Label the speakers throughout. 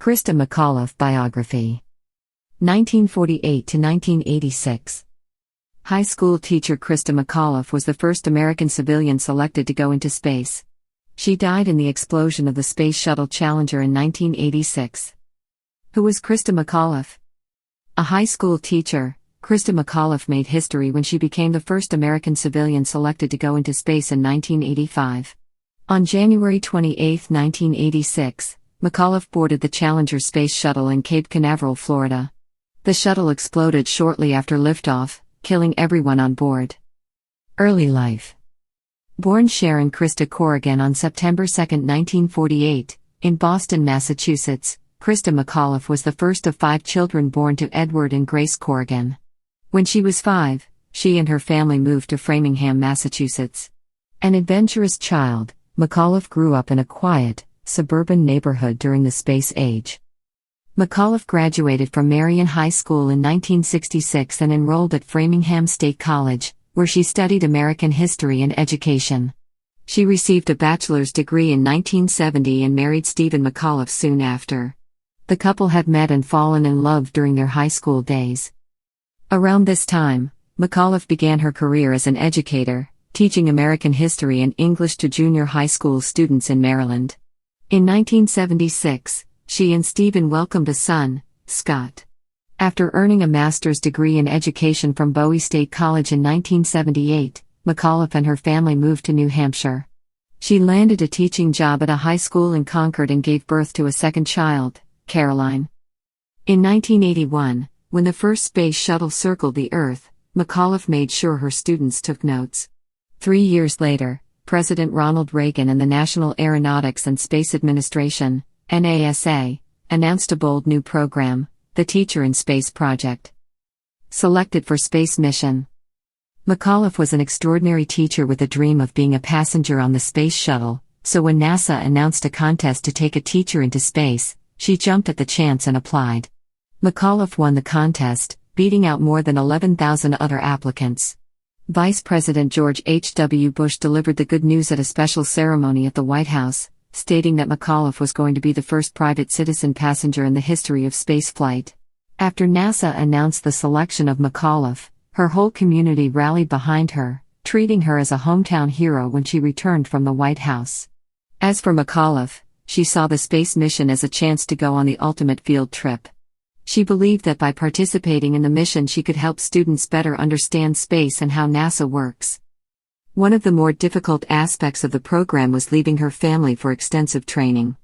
Speaker 1: Christa McAuliffe Biography. 1948 to 1986. High school teacher Christa McAuliffe was the first American civilian selected to go into space. She died in the explosion of the Space Shuttle Challenger in 1986. Who was Christa McAuliffe? A high school teacher, Christa McAuliffe made history when she became the first American civilian selected to go into space in 1985. On January 28, 1986, McAuliffe boarded the Challenger space shuttle in Cape Canaveral, Florida. The shuttle exploded shortly after liftoff, killing everyone on board. Early life. Born Sharon Christa Corrigan on September 2, 1948, in Boston, Massachusetts, Christa McAuliffe was the first of 5 children born to Edward and Grace Corrigan. When she was 5, she and her family moved to Framingham, Massachusetts. An adventurous child, McAuliffe grew up in a quiet, suburban neighborhood during the space age. McAuliffe graduated from Marion High School in 1966 and enrolled at Framingham State College, where she studied American history and education. She received a bachelor's degree in 1970 and married Stephen McAuliffe soon after. The couple had met and fallen in love during their high school days. Around this time, McAuliffe began her career as an educator, teaching American history and English to junior high school students in Maryland. In 1976, she and Stephen welcomed a son, Scott. After earning a master's degree in education from Bowie State College in 1978, McAuliffe and her family moved to New Hampshire. She landed a teaching job at a high school in Concord and gave birth to a second child, Caroline. In 1981, when the first space shuttle circled the Earth, McAuliffe made sure her students took notes. 3 years later, President Ronald Reagan and the National Aeronautics and Space Administration, NASA, announced a bold new program, the Teacher in Space Project. Selected for space mission. McAuliffe was an extraordinary teacher with a dream of being a passenger on the space shuttle, so when NASA announced a contest to take a teacher into space, she jumped at the chance and applied. McAuliffe won the contest, beating out more than 11,000 other applicants. Vice President George H.W. Bush delivered the good news at a special ceremony at the White House, stating that McAuliffe was going to be the first private citizen passenger in the history of spaceflight. After NASA announced the selection of McAuliffe, her whole community rallied behind her, treating her as a hometown hero when she returned from the White House. As for McAuliffe, she saw the space mission as a chance to go on the ultimate field trip. She believed that by participating in the mission she could help students better understand space and how NASA works. One of the more difficult aspects of the program was leaving her family for extensive training.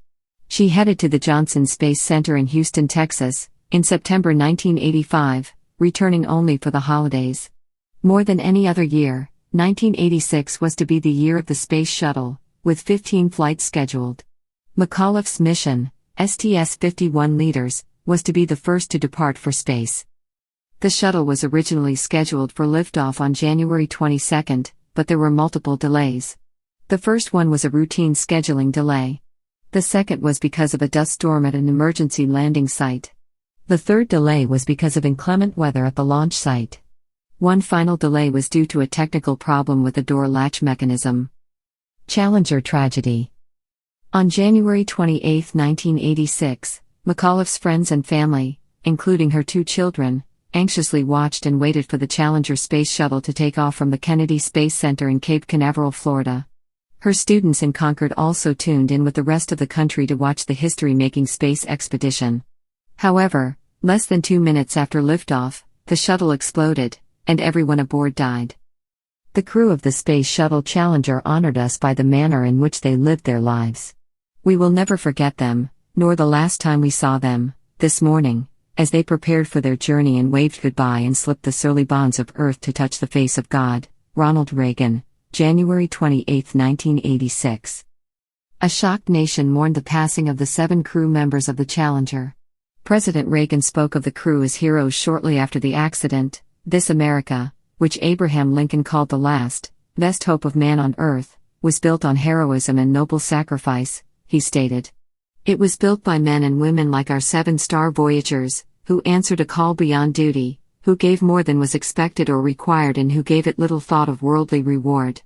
Speaker 1: She headed to the Johnson Space Center in Houston, Texas, in September 1985, returning only for the holidays. More than any other year, 1986 was to be the year of the Space Shuttle, with 15 flights scheduled. McAuliffe's mission, STS-51 liters, was to be the first to depart for space. The shuttle was originally scheduled for liftoff on January 22, but there were multiple delays. The first one was a routine scheduling delay. The second was because of a dust storm at an emergency landing site. The third delay was because of inclement weather at the launch site. One final delay was due to a technical problem with the door latch mechanism. Challenger tragedy. On January 28, 1986, McAuliffe's friends and family, including her 2 children, anxiously watched and waited for the Challenger space shuttle to take off from the Kennedy Space Center in Cape Canaveral, Florida. Her students in Concord also tuned in with the rest of the country to watch the history-making space expedition. However, less than 2 minutes after liftoff, the shuttle exploded, and everyone aboard died. The crew of the Space Shuttle Challenger honored us by the manner in which they lived their lives. We will never forget them, nor the last time we saw them, this morning, as they prepared for their journey and waved goodbye and slipped the surly bonds of earth to touch the face of God. Ronald Reagan, January 28, 1986. A shocked nation mourned the passing of the 7 crew members of the Challenger. President Reagan spoke of the crew as heroes shortly after the accident. This America, which Abraham Lincoln called the last, best hope of man on earth, was built on heroism and noble sacrifice, he stated. It was built by men and women like our 7-star Voyagers, who answered a call beyond duty, who gave more than was expected or required and who gave it little thought of worldly reward.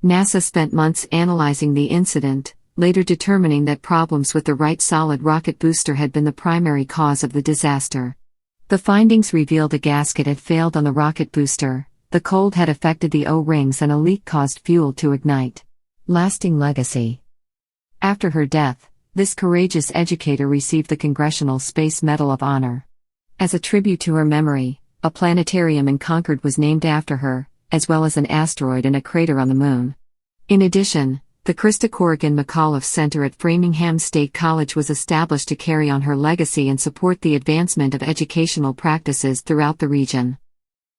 Speaker 1: NASA spent months analyzing the incident, later determining that problems with the right solid rocket booster had been the primary cause of the disaster. The findings revealed a gasket had failed on the rocket booster, the cold had affected the O-rings, and a leak caused fuel to ignite. Lasting legacy. After her death, this courageous educator received the Congressional Space Medal of Honor. As a tribute to her memory, a planetarium in Concord was named after her, as well as an asteroid and a crater on the Moon. In addition, the Christa Corrigan McAuliffe Center at Framingham State College was established to carry on her legacy and support the advancement of educational practices throughout the region.